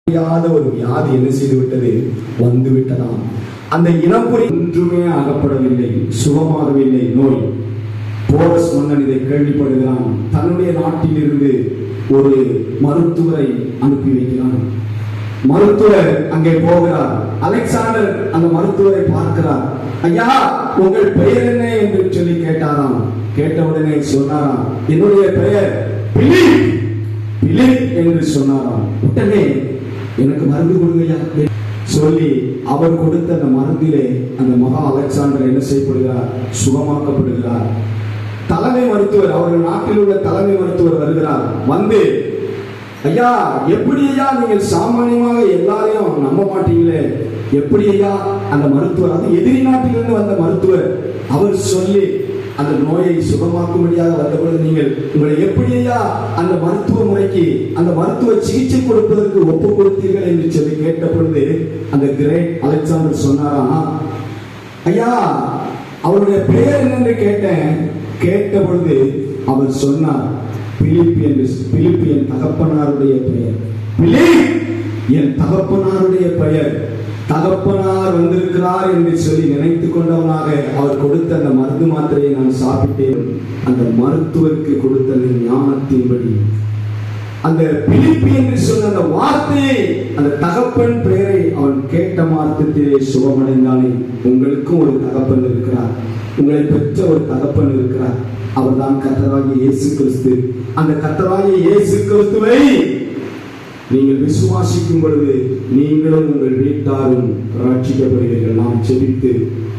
ஒரு வியாதி என்ன செய்து விட்டது, வந்து விட்டதாம். அந்த இனப்புரி ஒன்றுமே அகப்படவில்லை, சுகமாகவில்லை நோய். போரஸ் மன்னன் இதை கேள்விப்படுகிறான். தன்னுடைய நாட்டில் இருந்து ஒரு மருத்துவரை அனுப்பி வைக்கிறான். மருத்துவர் அங்கே போகிறார். அலெக்சாண்டர் அந்த மருத்துவரை பார்க்கிறார். ஐயா, உங்கள் பெயர் என்ன என்று சொல்லி கேட்டாராம். கேட்டவுடனே சொன்னாராம், என்னுடைய பெயர் பிலிப் என்று சொன்னாராம். உடனே எனக்கு மருந்து கொடுங்கய்யா சொல்லி அவர் கொடுத்த அந்த மருந்திலே அந்த மகா அலெக்சாண்டர் என்ன செய்யப்படுகிறார், சுகமாக்கப்படுகிறார். தலைமை மருத்துவர், அவர்கள் நாட்டில் உள்ள தலைமை மருத்துவர் வருகிறார். வந்து, ஐயா, எப்படி ஐயா நீங்கள் சாமானியமாக எல்லாரையும் நம்ப மாட்டீங்களே, எப்படி ஐயா அந்த மருத்துவர், அது எதிரி நாட்டிலிருந்து வந்த மருத்துவர், அவர் சொல்லி அந்த நோயை சுகமாக்கும்படியாக வந்தபொழுது நீங்கள் உங்களை எப்படியா அந்த மருத்துவ முறைக்கு, அந்த மருத்துவ சிகிச்சை கொடுப்பதற்கு ஒப்பு கொடுத்தீர்கள் என்று சொல்லி கேட்ட பொழுது அந்த கிரேட் அலெக்சாண்டர் சொன்னாராம், ஐயா அவருடைய பெயர் என்னென்று கேட்டேன். கேட்ட பொழுது அவர் சொன்னார், பிலிப் என் தகப்பனாருடைய பெயர். பிலிப் என் தகப்பனாருடைய பெயர். தகப்பனார் வந்திருக்கிறார் என்று சொல்லி நினைத்துக் கொண்டவனாக அவர் கொடுத்த அந்த மருந்து மாத்திரையை நான் சாப்பிட்டேன். அந்த மருத்துவருக்கு கொடுத்த ஞானத்தின்படி அந்த பிலிப் என்று சொன்ன அந்த வார்த்தையை, அந்த தகப்பன் பெயரை அவன் கேட்ட மார்க்கத்திலே சுகமடைந்தானே. உங்களுக்கும் ஒரு தகப்பன் இருக்கிறார், உங்களை பெற்ற ஒரு தகப்பன் இருக்கிறார். அவர் தான் கர்த்தராகிய இயேசு கிறிஸ்து. அந்த கர்த்தராகிய இயேசு கிறிஸ்துவை நீங்கள் விசுவாசிக்கும் பொழுது நீங்களும் உங்கள் வீட்டாரும் ரட்சிக்கப்படுவீர்கள். நாம் செபித்து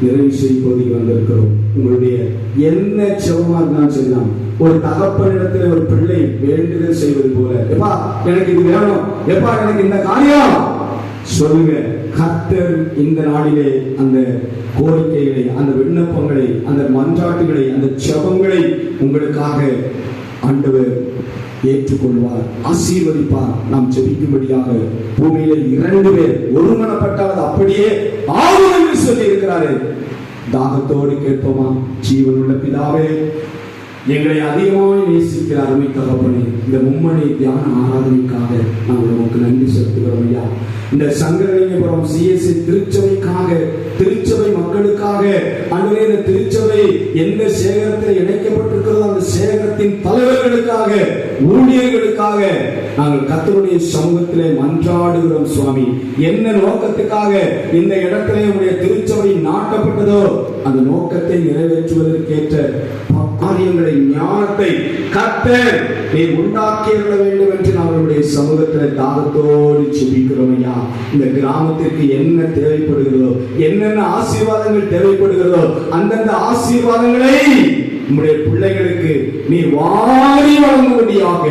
நிறைவு செய்வதை வந்திருக்கிறோம். உங்களுடைய என்ன செவமா இருந்தாலும் சரிதான். ஒரு தகப்பனிடத்தில் ஒரு பிள்ளை வேண்டுதல் செய்வது போல, எப்பா எனக்கு இது வேணும், எப்பா எனக்கு இந்த காரியம் சொல்லுங்க. கர்த்தர் இந்த நாளிலே அந்த கோரிக்கைகளை, அந்த விண்ணப்பங்களை, அந்த மன்றாட்டுகளை, அந்த செபங்களை உங்களுக்காக ஆண்டவர் ஏற்றுக்கொள்வார், ஆசீர்வதிப்பார். நாம் ஜெபிக்கும்படியாக பூமியில 2 பேர் ஒருமனப்பட்டால் அப்படியே ஆகும் என்று சொல்லி இருக்கிறாரு. தாகத்தோடு கேட்போமா? ஜீவனுள்ள பிதாவே, எங்களை அதிகமாக நேசிக்கிற அருமை தகப்பனே, இந்த மும்மணி தியான ஆராதனைக்காக நாங்கள் உங்களுக்கு நன்றி செலுத்துகிறோம் ஐயா. இந்த சங்கரலிங்கபுரம் சிஎஸ்சி திருச்சபைக்காக, திருச்சபை மக்களுக்காக, அன்றைய இந்த திருச்சபை எந்த சேகரத்தில் இணைக்கப்பட்டிருக்கிறதோ அந்த சேகரத்தின் தலைவர்களுக்காக, ஊழியர்களுக்காக நாங்கள் கர்த்தருடைய சமூகத்திலே மன்றாடுகிறோம் சுவாமி. என்ன நோக்கத்துக்காக இந்த இடத்திலே உடைய திருச்சபை நாட்டப்பட்டதோ அந்த நோக்கத்தை நிறைவேற்றுவதற்கேற்ற காரியங்களை, ஞானத்தை கர்த்தர் நீர் உண்டாக்கியிருக்க வேண்டும் என்று நம்மளுடைய சமூகத்தில் தாகத்தோடு ஜெபிக்கிறோம் ஐயா. இந்த கிராமத்திற்கு என்ன தேவைப்படுகிறதோ, என்னென்ன ஆசீர்வாதங்கள் தேவைப்படுகிறதோ அந்தந்த ஆசீர்வாதங்களை நம்முடைய பிள்ளைகளுக்கு நீ வாரி வழங்கும்படியாக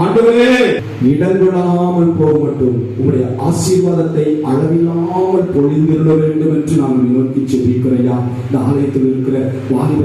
ஆண்டவரே இடங்கொடாமல் போக மட்டும் உங்களுடைய ஆசீர்வாதத்தை அளவில்லாமல் பொழிந்திருக்க வேண்டும் என்று நாங்கள் நோக்கி செபிக்கிறோம். இந்த ஆலயத்தில் இருக்கிற வாலிப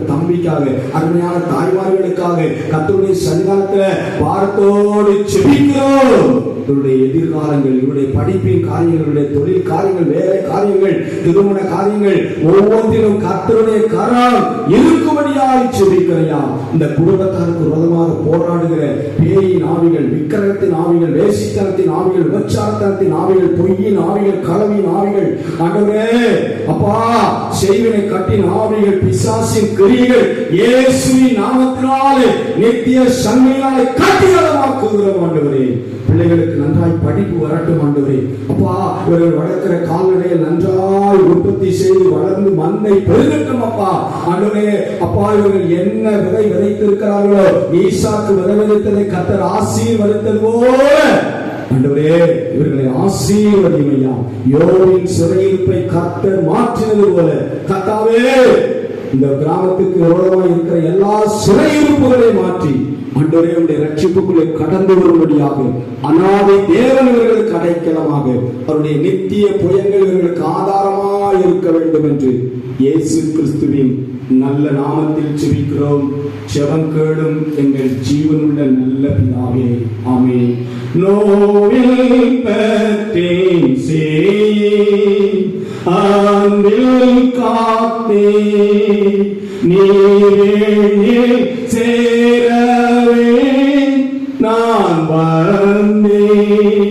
தம்பிக்காக, அருமையான தாய்மார்களுக்காக கர்த்தருடைய சன்னிதானத்தில் பாரத்தோடு செபிக்கிறோம். இவருடைய எதிர்காலங்கள், இவருடைய படிப்பின் காரியங்கள், இவருடைய தொழில் காரியங்கள், வேலை காரியங்கள், திருமண காரியங்கள் ஒவ்வொன்றிலும் கர்த்தருடைய கரம் இருக்கும்படியாய் செபிக்கிறோம். இந்த குடும்பத்தாருக்கு விரோதமாக போராடுகிற பேயின் ஆவிகள், விக்கிரகத்தின் ஆவிகள், வேசித்தனத்தின் ஆவிகள், விபச்சாரத்தனத்தின் ஆவிகள், பொய்யின் ஆவிகள், களவின் ஆவிகள், ஆண்டவரே அப்பா செய்வினை கட்டின் ஆவிகள், பிசாசின் கிரியைகள் இயேசுவின் நாமத்தினாலே நித்திய சன்மையினாலே கட்டிகளமாக்குகிறோம் ஆண்டவரே. பிள்ளைகளுக்கு நன்றாய் படிப்பு வரட்டும் ஆண்டவரே. அப்பா இவர்கள் வளர்க்கிற கால்நடையை நன்றாய் உற்பத்தி செய்து வளர்ந்து மண்ணை பெருகட்டும் அப்பா ஆண்டவரே. அப்பா இவர்கள் என்ன விதை விதைத்திருக்கிறார்களோ, ஈசாக்கு விதை விதைத்ததை கர்த்தர் ஆசீர்வதித்தது போல ஆண்டவரே இவர்களை ஆசீர்வதியும் ஐயா. யோபின் சிறையிருப்பை கர்த்தர் மாற்றினது போல கர்த்தாவே இந்த கிராமத்துக்கு விரோதமாக இருக்கிற எல்லா சிறையிருப்புகளை மாற்றி ஆண்டவரே உடைய ரட்சிப்புக்குள்ளே கடந்து வரும்படியாக அநாதை தேவன் இவர்களுக்கு அடைக்கலமாக, அவருடைய நித்திய புயங்கள் இவர்களுக்கு ஆதாரமாக இருக்க வேண்டும் என்று இயேசு கிறிஸ்துவின் நல்ல நாமத்தில் ஜெபிக்கிறோம். ஜெபம் கேளும் எங்கள் ஜீவனுள்ள நல்ல பிதாவே, ஆமென். நோவில் பற்றி அன்பில் காத்தே நீரில் சேரவே நான் வந்தேன்.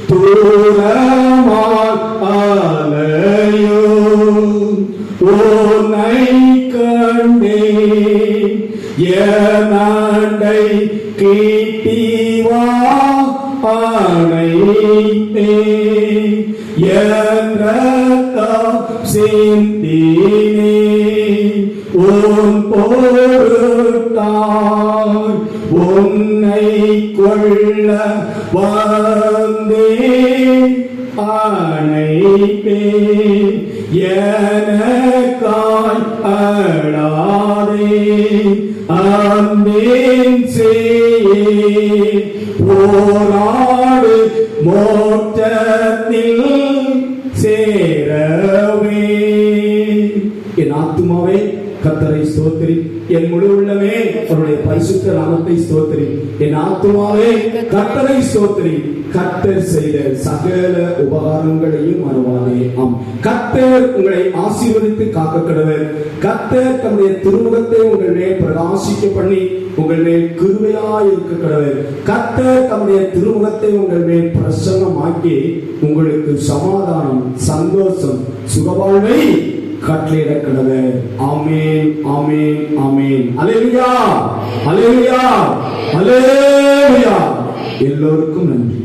தூரமாய் அலையோ உன்னை கண்டே என்னாண்டை கிட்டிவா ஆணைத்தே என் ரத்தம் சிந்தினே உன் பொருட்டாய் உன்னை கொள்ள வந்தே ஆணைத்தே எனக்காய் அழாதே அன்பேன் செய்யே போராடு மோட்சத்தில் சேரவே. என் ஆத்துமாவே கர்த்தரை ஸ்தோத்திரி, என் முழு உள்ளமே அவருடைய பரிசுத்த நாமத்தை ஸ்தோத்திரி. என் ஆத்துமாவே கர்த்தரை ஸ்தோத்திரி, கர்த்தர் செய்த சகல உபகாரங்களையும் மறவாதே. ஆம், கர்த்தர் உங்களை ஆசீர்வதித்து காக்க கடவர். கர்த்தர் தம்முடைய திருமுகத்தை உங்கள் மேல் பிரகாசிக்க பண்ணி உங்கள் மேல் கிருபையாய் இருக்க கடவர். கர்த்தர் தம்முடைய திருமுகத்தை உங்கள் மேல் பிரசன்னமாக்கி உங்களுக்கு சமாதானம், சந்தோஷம், சுகவாழ்வை கட்டளையிட கடவர். ஆமென், ஆமென், ஆமென். அல்லேலூயா, அல்லேலூயா, அல்லேலூயா. எல்லோருக்கும் நன்றி.